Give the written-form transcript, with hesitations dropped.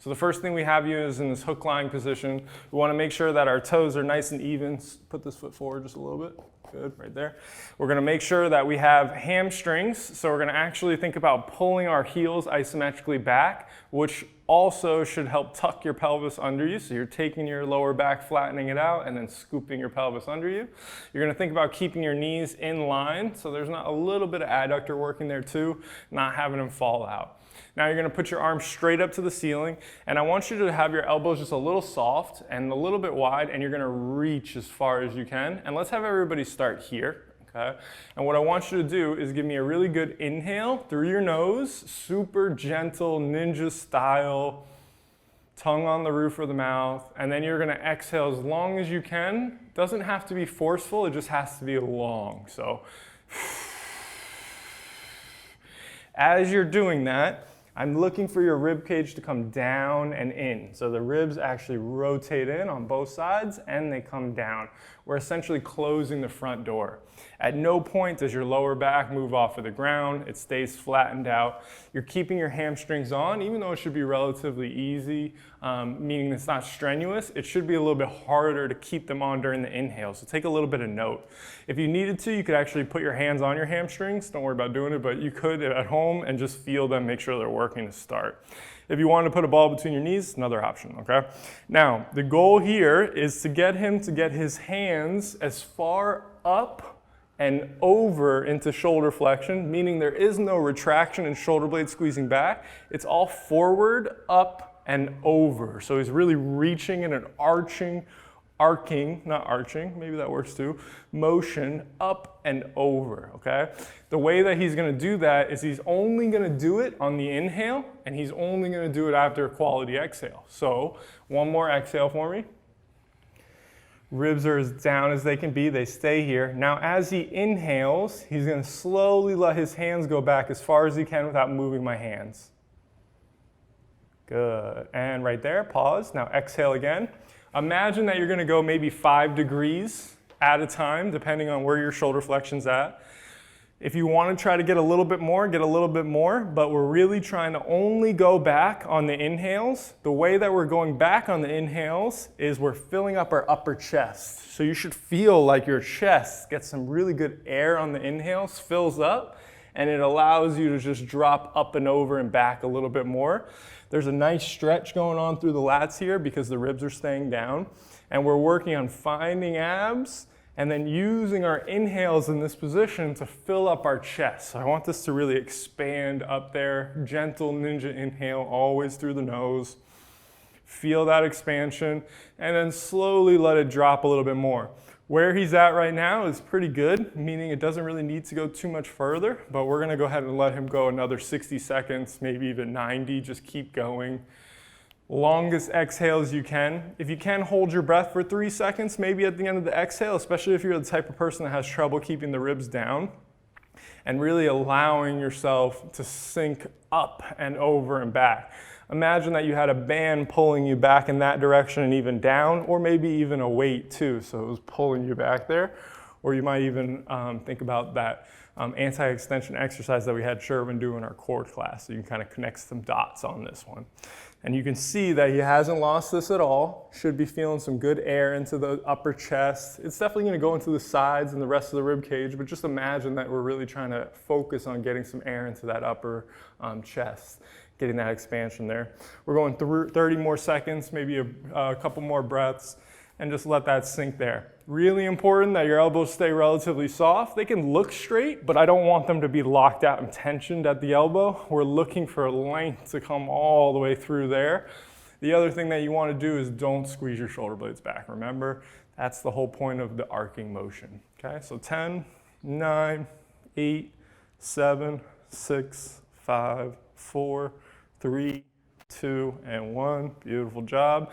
So the first thing we have you is in this hook lying position. We want to make sure that our toes are nice and even. Put this foot forward just a little bit. Good, right there. We're going to make sure that we have hamstrings. So we're going to actually think about pulling our heels isometrically back, which also should help tuck your pelvis under you. So you're taking your lower back, flattening it out, and then scooping your pelvis under you. You're going to think about keeping your knees in line. So there's not a little bit of adductor working there too, not having them fall out. Now you're going to put your arms straight up to the ceiling, and I want you to have your elbows just a little soft and a little bit wide, and you're going to reach as far as you can. And let's have everybody start here. Okay? And what I want you to do is give me a really good inhale through your nose, super gentle ninja style, tongue on the roof of the mouth, and then you're going to exhale as long as you can. Doesn't have to be forceful, it just has to be long. So as you're doing that, I'm looking for your rib cage to come down and in. So the ribs actually rotate in on both sides and they come down. We're essentially closing the front door. At no point does your lower back move off of the ground. It stays flattened out. You're keeping your hamstrings on, even though it should be relatively easy, meaning it's not strenuous. It should be a little bit harder to keep them on during the inhale. So take a little bit of note. If you needed to, you could actually put your hands on your hamstrings. Don't worry about doing it, but you could at home and just feel them, make sure they're working to start. If you wanted to put a ball between your knees, another option, okay? Now, the goal here is to get him to get his hands as far up and over into shoulder flexion, meaning there is no retraction and shoulder blade squeezing back. It's all forward, up, and over. So he's really reaching in an arcing, not arching, maybe that works too, motion up and over, okay? The way that he's gonna do that is he's only gonna do it on the inhale, and he's only gonna do it after a quality exhale. So one more exhale for me. Ribs are as down as they can be, they stay here. Now as he inhales, he's gonna slowly let his hands go back as far as he can without moving my hands. Good, and right there, pause. Now exhale again. Imagine that you're gonna go maybe 5 degrees at a time, depending on where your shoulder flexion's at. If you wanna try to get a little bit more, get a little bit more, but we're really trying to only go back on the inhales. The way that we're going back on the inhales is we're filling up our upper chest. So you should feel like your chest gets some really good air on the inhales, fills up, and it allows you to just drop up and over and back a little bit more. There's a nice stretch going on through the lats here because the ribs are staying down. And we're working on finding abs and then using our inhales in this position to fill up our chest. So I want this to really expand up there. Gentle ninja inhale, always through the nose. Feel that expansion, and then slowly let it drop a little bit more. Where he's at right now is pretty good, meaning it doesn't really need to go too much further, but we're gonna go ahead and let him go another 60 seconds, maybe even 90, just keep going. Longest exhales you can. If you can, hold your breath for 3 seconds, maybe at the end of the exhale, especially if you're the type of person that has trouble keeping the ribs down, and really allowing yourself to sink up and over and back. Imagine that you had a band pulling you back in that direction and even down, or maybe even a weight too, so it was pulling you back there. Or you might even think about that anti-extension exercise that we had Sherwin do in our core class, so you can kind of connect some dots on this one. And you can see that he hasn't lost this at all. Should be feeling some good air into the upper chest. It's definitely gonna go into the sides and the rest of the rib cage, but just imagine that we're really trying to focus on getting some air into that upper chest, getting that expansion there. We're going through 30 more seconds, maybe a couple more breaths, and just let that sink there. Really important that your elbows stay relatively soft. They can look straight, but I don't want them to be locked out and tensioned at the elbow. We're looking for length to come all the way through there. The other thing that you want to do is don't squeeze your shoulder blades back. Remember, that's the whole point of the arcing motion. Okay, so 10, 9, 8, 7, 6, 5, 4, 3, 2, and 1. Beautiful job.